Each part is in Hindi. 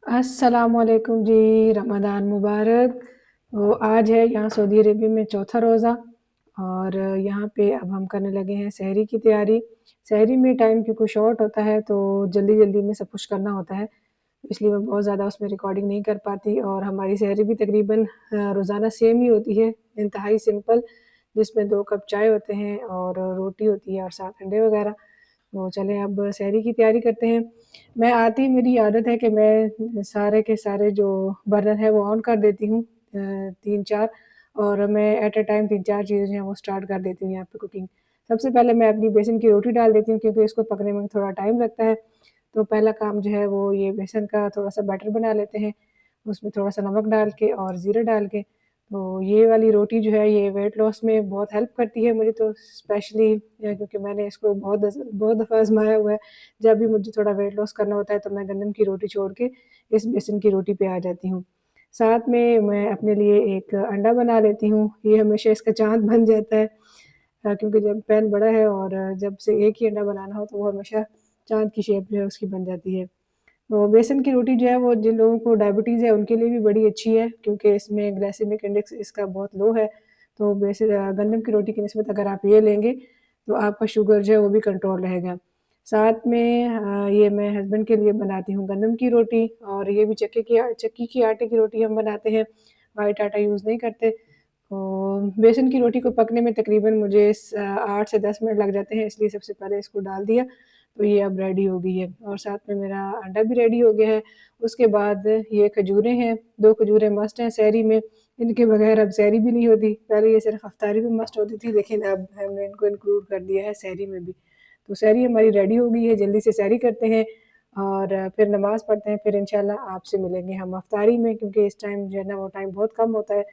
अस्सलामुअलैकुम जी, रमज़ान मुबारक। तो आज है यहाँ सऊदी अरेबिया में चौथा रोज़ा और यहाँ पे अब हम करने लगे हैं सहरी की तैयारी। सहरी में टाइम क्योंकि शॉर्ट होता है तो जल्दी-जल्दी में सब कुछ करना होता है, इसलिए मैं बहुत ज़्यादा उसमें रिकॉर्डिंग नहीं कर पाती और हमारी सहरी भी तकरीबन रोज़ाना सेम ही होती है, इंतहाई सिंपल, जिसमें 2 कप चाय होते हैं और रोटी होती है और साथ अंडे वगैरह। तो चलें अब सहरी की तैयारी करते हैं। मैं आते ही मेरी आदत है कि मैं सारे के सारे जो बर्नर है वो ऑन कर देती हूँ 3-4 और मैं एट अ टाइम 3-4 चीज़ें जो हैं वो स्टार्ट कर देती हूँ यहाँ पे कुकिंग। सबसे पहले मैं अपनी बेसन की रोटी डाल देती हूँ क्योंकि इसको पकने में थोड़ा टाइम लगता है। तो पहला काम जो है वो ये बेसन का थोड़ा-सा बैटर बना लेते हैं। उसमें थोड़ा-सा नमक डाल के और ज़ीरा डाल के, तो ये वाली रोटी जो है ये वेट लॉस में बहुत हेल्प करती है मुझे तो स्पेशली क्योंकि मैंने इसको बहुत दफ़ा आज़माया हुआ है। जब भी मुझे थोड़ा वेट लॉस करना होता है तो मैं गंदम की रोटी छोड़ के इस बेसन की रोटी पे आ जाती हूँ। साथ में मैं अपने लिए एक अंडा बना लेती हूँ, ये हमेशा इसका चाँद बन जाता है क्योंकि जब पैन बड़ा है और जब से एक ही अंडा बनाना हो तो वो हमेशा चाँद की शेप जो है उसकी बन जाती है। तो बेसन की रोटी जो है वो जिन लोगों को डायबिटीज़ है उनके लिए भी बड़ी अच्छी है क्योंकि इसमें ग्लाइसेमिक इंडेक्स इसका बहुत लो है। तो गंदम की रोटी की निस्बत अगर आप ये लेंगे तो आपका शुगर जो है वो भी कंट्रोल रहेगा। साथ में ये मैं हस्बैंड के लिए बनाती हूँ गंदम की रोटी और ये भी चक्की की आटे की रोटी हम बनाते हैं, व्हाइट आटा यूज़ नहीं करते। तो बेसन की रोटी को पकने में तकरीबन मुझे 8 से 10 मिनट लग जाते हैं इसलिए सबसे पहले इसको डाल दिया, तो ये अब रेडी हो गई है और साथ में मेरा अंडा भी रेडी हो गया है। उसके बाद ये खजूरें हैं, 2 खजूरें मस्ट हैं सहरी में, इनके बगैर अब सहरी भी नहीं होती। पहले ये सिर्फ़ इफ्तारी में मस्ट होती थी लेकिन अब हमने इनको इंक्लूड कर दिया है सहरी में भी। तो सहरी हमारी रेडी हो गई है, जल्दी से सहरी करते हैं और फिर नमाज़ पढ़ते हैं, फिर इंशाल्लाह आपसे मिलेंगे हम इफ्तारी में क्योंकि इस टाइम जो है ना वो टाइम बहुत कम होता है,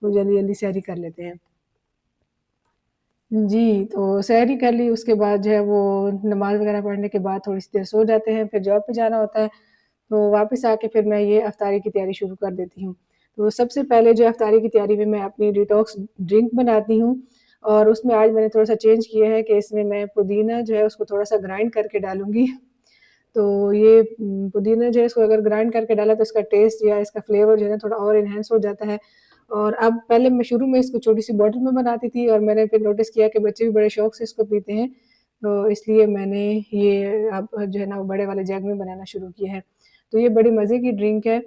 तो जल्दी-जल्दी सहरी कर लेते हैं। जी, तो सहरी कर ली उसके बाद जो है वो नमाज़ वग़ैरह पढ़ने के बाद थोड़ी-सी देर सो जाते हैं, फिर जॉब पे जाना होता है, तो वापस आके फिर मैं ये इफ्तारी की तैयारी शुरू कर देती हूँ। तो सबसे पहले जो इफ्तारी की तैयारी में मैं अपनी डिटॉक्स ड्रिंक बनाती हूँ और उसमें आज मैंने थोड़ा-सा चेंज किया है कि इसमें मैं पुदीना जो है उसको थोड़ा-सा ग्राइंड करके डालूँगी। तो ये पुदीना जो है इसको अगर ग्राइंड करके डाला तो इसका टेस्ट या इसका फ्लेवर जो है ना थोड़ा और एनहांस हो जाता है। और अब पहले मैं शुरू में इसको छोटी-सी बॉटल में बनाती थी और मैंने फिर नोटिस किया कि बच्चे भी बड़े शौक से इसको पीते हैं, तो इसलिए मैंने ये अब जो है ना वो बड़े वाले जग में बनाना शुरू किया है। तो ये बड़ी मज़े की ड्रिंक है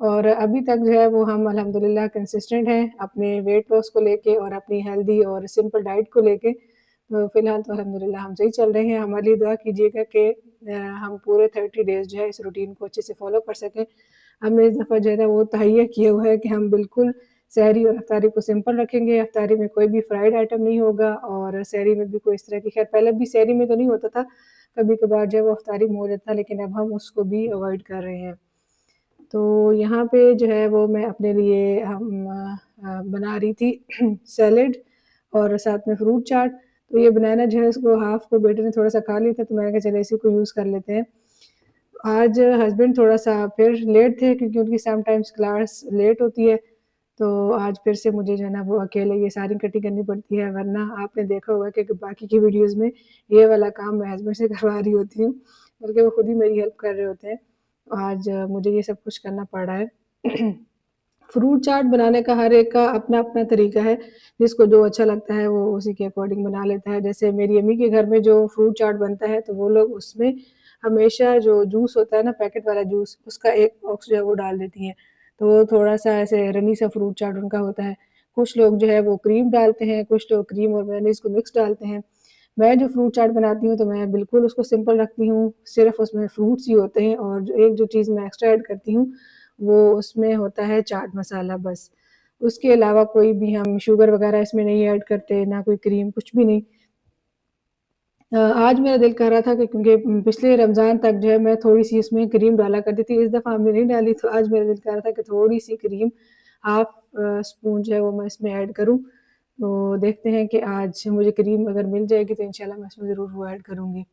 और अभी तक जो है वो हम अल्हम्दुलिल्लाह कंसिस्टेंट हैं अपने वेट लॉस को लेके और अपनी हेल्दी और सिंपल डाइट को लेके। तो फिलहाल तो अल्हम्दुलिल्लाह हम सही चल रहे हैं। हमारे लिए दुआ कीजिएगा कि हम पूरे 30 डेज़ जो है इस रूटीन को अच्छे से फ़ॉलो कर सकें। हमने इस दफ़ा जो है ना वो तहैया किया हुआ है कि हम बिल्कुल सहरी और इफ्तारी को सिंपल रखेंगे। इफ्तारी में कोई भी फ्राइड आइटम नहीं होगा और सहरी में भी कोई इस तरह की खैर पहले भी सहरी में तो नहीं होता था, कभी-कभार जो है वो इफ्तारी में हो जाता था लेकिन अब हम उसको भी अवॉइड कर रहे हैं। तो यहाँ पे जो है वो मैं अपने लिए बना रही थी सैलेड और साथ में फ्रूट चाट। तो ये बनाना जो है इसको हाफ़ को बेटे ने थोड़ा-सा खा लिया था तो मैंने कहा चलो इसी को यूज़ कर लेते हैं। आज हस्बैंड थोड़ा-सा फिर लेट थे क्योंकि उनकी समटाइम्स क्लास लेट होती है, तो आज फिर से मुझे जो है ना वो अकेले ये सारी कटिंग करनी पड़ती है वरना आपने देखा होगा कि बाकी की वीडियोज़ में ये वाला काम मैं हस्बैंड से करवा रही होती हूँ, बल्कि वो खुद ही मेरी हेल्प कर रहे होते हैं। आज मुझे ये सब कुछ करना पड़ रहा है। फ्रूट चाट बनाने का हर एक का अपना-अपना तरीका है, जिसको जो अच्छा लगता है वो उसी के अकॉर्डिंग बना लेता है। जैसे मेरी अम्मी के घर में जो फ्रूट चाट बनता है तो वो लोग उसमें हमेशा जो जूस होता है ना पैकेट वाला जूस, उसका एक बॉक्स जो है वो डाल देती हैं। तो वो थोड़ा-सा ऐसे रनी सा फ्रूट चाट उनका होता है। कुछ लोग जो है वो क्रीम डालते हैं, कुछ लोग क्रीम और मेयोनीज़ को मिक्स डालते हैं। मैं जो फ्रूट चाट बनाती हूँ तो मैं बिल्कुल उसको सिंपल रखती हूँ, सिर्फ़ उसमें फ्रूट्स ही होते हैं और जो एक जो चीज़ मैं एक्स्ट्रा ऐड करती हूँ, वो उसमें होता है चाट मसाला बस। उसके अलावा कोई भी हम शुगर वगैरह इसमें नहीं ऐड करते, ना कोई क्रीम, कुछ भी नहीं। आज मेरा दिल कर रहा था कि क्योंकि पिछले रमज़ान तक जो है मैं थोड़ी-सी इसमें क्रीम डाला करती थी, इस दफ़ा हमने नहीं डाली तो आज मेरा दिल कर रहा था कि थोड़ी-सी क्रीम हाफ़ स्पून जो है वो मैं इसमें ऐड करूँ। तो देखते हैं कि आज मुझे क्रीम अगर मिल जाएगी तो इंशाल्लाह मैं इसमें ज़रूर वो ऐड करूँगी।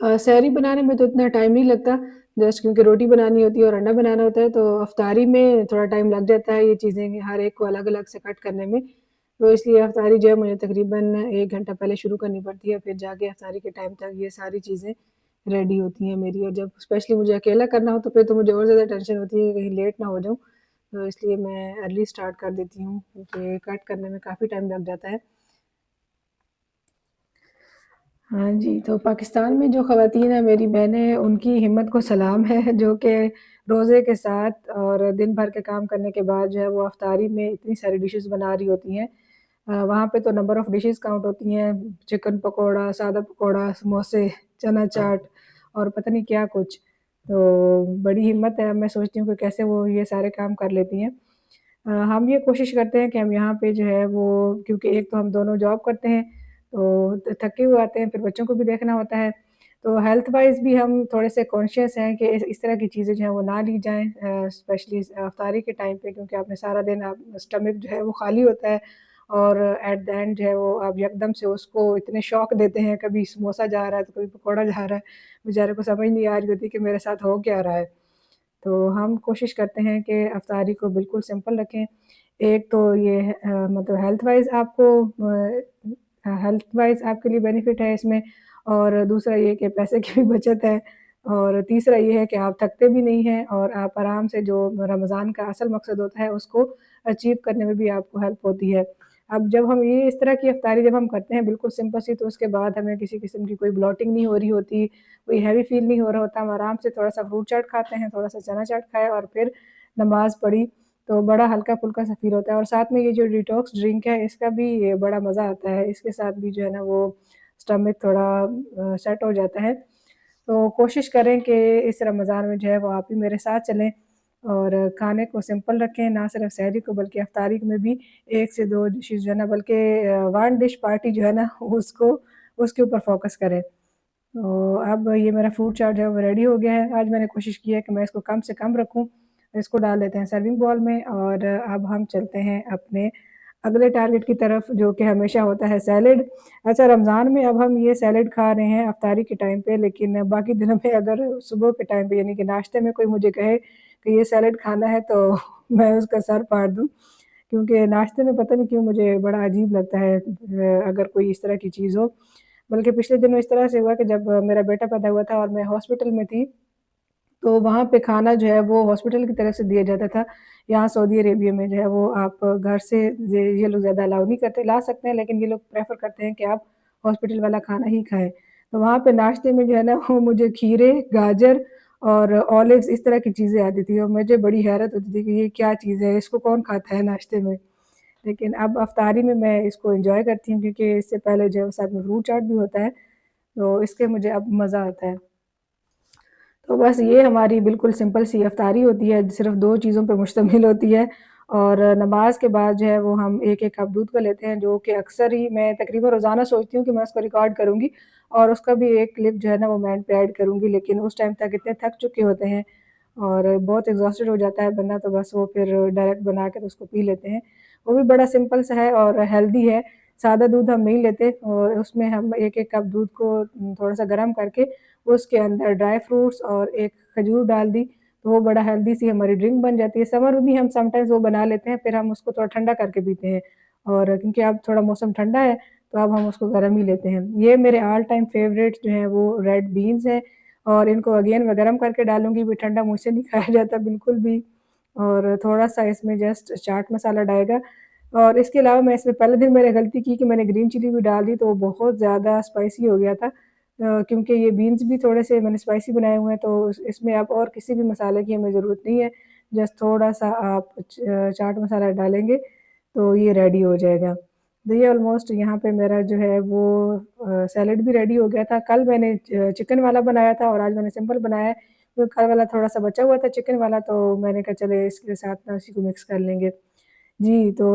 सहरी बनाने में तो इतना टाइम नहीं लगता, जस्ट क्योंकि रोटी बनानी होती है और अंडा बनाना होता है, तो अफ़्तारी में थोड़ा टाइम लग जाता है ये चीज़ें हर एक को अलग-अलग से कट करने में। तो इसलिए अफ़्तारी जो है मुझे तकरीबन 1 घंटा पहले शुरू करनी पड़ती है, फिर जाके अफ़्तारी के टाइम तक ये सारी चीज़ें रेडी होती हैं मेरी, और जब स्पेशली मुझे अकेला करना हो तो फिर तो मुझे और ज़्यादा टेंशन होती है कि कहीं लेट ना हो जाऊँ। तो इसलिए मैं अर्ली स्टार्ट कर देती हूँ, क्योंकि कट करने में काफ़ी टाइम लग जाता है। हाँ जी, तो पाकिस्तान में जो ख़वातीन हैं, मेरी बहनें, उनकी हिम्मत को सलाम है जो कि रोज़े के साथ और दिन भर के काम करने के बाद जो है वो इफ्तारी में इतनी सारी डिशेज़ बना रही होती हैं। वहाँ पे तो नंबर ऑफ़ डिशेज़ काउंट होती हैं, चिकन पकोड़ा, सादा पकोड़ा, समोसे, चना चाट और पता नहीं क्या कुछ। तो बड़ी हिम्मत है, मैं सोचती हूँ कि कैसे वो ये सारे काम कर लेती हैं। हम ये कोशिश करते हैं कि हम यहाँ पे जो है वो, क्योंकि एक तो हम दोनों जॉब करते हैं, तो थके हुए आते हैं, फिर बच्चों को भी देखना होता है। तो हेल्थ वाइज़ भी हम थोड़े से कॉन्शियस हैं कि इस तरह की चीज़ें जो हैं वो ना ली जाएँ, स्पेशली इफ्तारी के टाइम पे, क्योंकि आपने सारा दिन, आप स्टमक जो है वो खाली होता है और एट द एंड जो है वो आप यकदम से उसको इतने शॉक देते हैं, कभी समोसा जा रहा है, तो कभी पकौड़ा जा रहा है। बेचारे को समझ नहीं आ रही होती कि मेरे साथ हो क्या रहा है। तो हम कोशिश करते हैं कि अफ़्तारी को बिल्कुल सिंपल रखें। एक तो ये है, मतलब हेल्थ वाइज़ आपके लिए बेनिफिट है इसमें, और दूसरा ये कि पैसे की भी बचत है, और तीसरा ये है कि आप थकते भी नहीं हैं और आप आराम से, जो रमज़ान का असल मकसद होता है, उसको अचीव करने में भी आपको हेल्प होती है। अब जब हम ये इस तरह की इफ्तारी जब हम करते हैं बिल्कुल सिंपल सी, तो उसके बाद हमें किसी किस्म की कोई ब्लोटिंग नहीं हो रही होती, कोई हैवी फ़ील नहीं हो रहा होता। हम आराम से थोड़ा-सा फ्रूट चाट खाते हैं, थोड़ा-सा चना चाट खाया और फिर नमाज़ पढ़ी, तो बड़ा हल्का-फुल्का सा फ़ील होता है। और साथ में ये जो डिटॉक्स ड्रिंक है, इसका भी ये बड़ा मज़ा आता है। इसके साथ भी जो है ना वो स्टमक थोड़ा सेट हो जाता है। तो कोशिश करें कि इस रमज़ान में जो है वो आप भी मेरे साथ चलें और खाने को सिंपल रखें, ना सिर्फ़ सहरी को बल्कि इफ्तारी में भी 1 से 2 डिशेज़ जो है ना, बल्कि वन डिश पार्टी जो है ना उसको उसके ऊपर फ़ोकस करें। तो अब ये मेरा फ्रूट चाट जो है वो रेडी हो गया है। आज मैंने कोशिश की है कि मैं इसको कम से कम रखूँ। इसको डाल देते हैं सर्विंग बाउल में, और अब हम चलते हैं अपने अगले टारगेट की तरफ, जो कि हमेशा होता है सैलेड। अच्छा, रमज़ान में अब हम ये सैलेड खा रहे हैं इफ्तारी के टाइम पे, लेकिन बाकी दिनों में अगर सुबह के टाइम पे, यानी कि नाश्ते में, कोई मुझे कहे कि ये सैलेड खाना है, तो मैं उसका सर फाड़ दूँ। क्योंकि नाश्ते में पता नहीं क्यों मुझे बड़ा अजीब लगता है, अगर कोई इस तरह की चीज़ हो। बल्कि पिछले दिनों इस तरह से हुआ कि जब मेरा बेटा पैदा हुआ था और मैं हॉस्पिटल में थी, तो वहाँ पे खाना जो है वो हॉस्पिटल की तरफ से दिया जाता था। यहाँ सऊदी अरेबिया में जो है वो आप घर से, ये लोग ज़्यादा अलाउ नहीं करते, ला सकते हैं, लेकिन ये लोग प्रेफ़र करते हैं कि आप हॉस्पिटल वाला खाना ही खाएँ। तो वहाँ पे नाश्ते में जो है ना वो मुझे खीरे, गाजर और ऑलिव्स, इस तरह की चीज़ें आती थी, और मुझे बड़ी हैरत होती थी कि ये क्या चीज़ है? इसको कौन खाता है नाश्ते में? लेकिन अब अफ़्तारी में मैं इसको एन्जॉय करती हूँ, क्योंकि इससे पहले जो है साथ में फ्रूट चाट भी होता है, तो इसके मुझे अब मज़ा आता है। तो बस ये हमारी बिल्कुल सिंपल सी इफ्तारी होती है, सिर्फ़ 2 चीज़ों पे मुश्तमिल होती है, और नमाज़ के बाद जो है वो हम 1-1 कप दूध का लेते हैं, जो कि अक्सर ही मैं तकरीबन रोज़ाना सोचती हूँ कि मैं उसको रिकॉर्ड करूँगी और उसका भी एक क्लिप जो है ना वो मैं एंड पे ऐड करूँगी, लेकिन उस टाइम तक इतने थक चुके होते हैं और बहुत एग्ज़ॉस्टेड हो जाता है बंदा, तो बस वो फिर डायरेक्ट बना के तो उसको पी लेते हैं। वो भी बड़ा सिंपल सा है और हेल्दी है। सादा दूध हम नहीं लेते और उसमें हम 1-1 कप दूध को थोड़ा-सा गरम करके उसके अंदर ड्राई फ्रूट्स और एक खजूर डाल दी, तो वो बड़ा हेल्दी सी हमारी ड्रिंक बन जाती है। समर में भी हम समटाइम्स वो बना लेते हैं, फिर हम उसको थोड़ा ठंडा करके पीते हैं, और क्योंकि अब थोड़ा मौसम ठंडा है, तो अब हम उसको गरम ही लेते हैं। ये मेरे ऑल टाइम फ़ेवरेट जो हैं वो रेड बीन्स हैं, और इनको अगेन मैं गरम करके डालूँगी, भी ठंडा मुझसे नहीं खाया जाता बिल्कुल भी, और थोड़ा-सा इसमें जस्ट चाट मसाला डालेगा, और इसके अलावा मैं इसमें पहले दिन मैंने गलती की कि मैंने ग्रीन चिली भी डाल दी, तो वो बहुत ज़्यादा स्पाइसी हो गया था। क्योंकि ये बीन्स भी थोड़े-से मैंने स्पाइसी बनाए हुए हैं, तो इसमें अब और किसी भी मसाले की हमें ज़रूरत नहीं है। जस्ट थोड़ा-सा आप चाट मसाला डालेंगे, तो ये रेडी हो जाएगा। तो ये ऑलमोस्ट यहाँ पे मेरा जो है वो सैलेड भी रेडी हो गया था। कल मैंने चिकन वाला बनाया था और आज मैंने सिंपल बनाया है। तो कल वाला थोड़ा-सा बचा हुआ था चिकन वाला, तो मैंने कहा चलो इसके साथ ना उसी को मिक्स कर लेंगे। जी, तो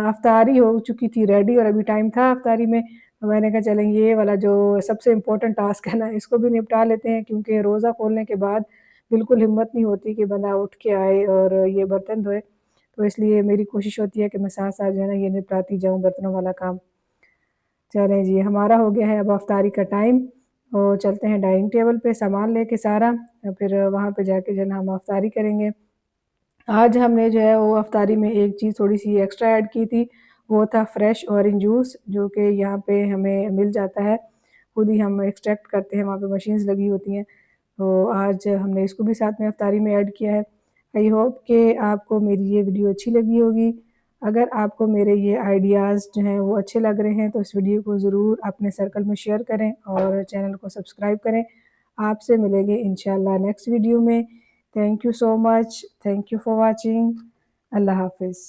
अफ़्तारी हो चुकी थी रेडी और अभी टाइम था अफ़्तारी में, तो मैंने कहा चलें ये वाला जो सबसे इम्पोर्टेंट टास्क है ना, इसको भी निपटा लेते हैं, क्योंकि रोज़ा खोलने के बाद बिल्कुल हिम्मत नहीं होती कि बंदा उठ के आए और ये बर्तन धोए। तो इसलिए मेरी कोशिश होती है कि मैं साथ-साथ जो है ना ये निपटाती जाऊँ बर्तनों वाला काम। चलें जी, हमारा हो गया है अब अफ़्तारी का टाइम, तो चलते हैं डाइनिंग टेबल पे सामान लेके सारा, फिर वहाँ पे जाके जो है ना हम अफ़्तारी करेंगे। आज हमने जो है वो अफ़्तारी में एक चीज़ थोड़ी-सी एक्स्ट्रा ऐड की थी, वो था फ्रेश ऑरेंज जूस, जो कि यहाँ पे हमें मिल जाता है। खुद ही हम एक्सट्रैक्ट करते हैं, वहाँ पे मशीन्स लगी होती हैं। तो आज हमने इसको भी साथ में इफ्तारी में ऐड किया है। आई होप कि आपको मेरी ये वीडियो अच्छी लगी होगी। अगर आपको मेरे ये आइडियाज़ जो हैं वो अच्छे लग रहे हैं तो इस वीडियो को ज़रूर अपने सर्कल में शेयर करें और चैनल को सब्सक्राइब करें। आपसे मिलेंगे इंशाल्लाह नेक्स्ट वीडियो में। Thank you so much. Thank you for watching. अल्लाह हाफ़िज़।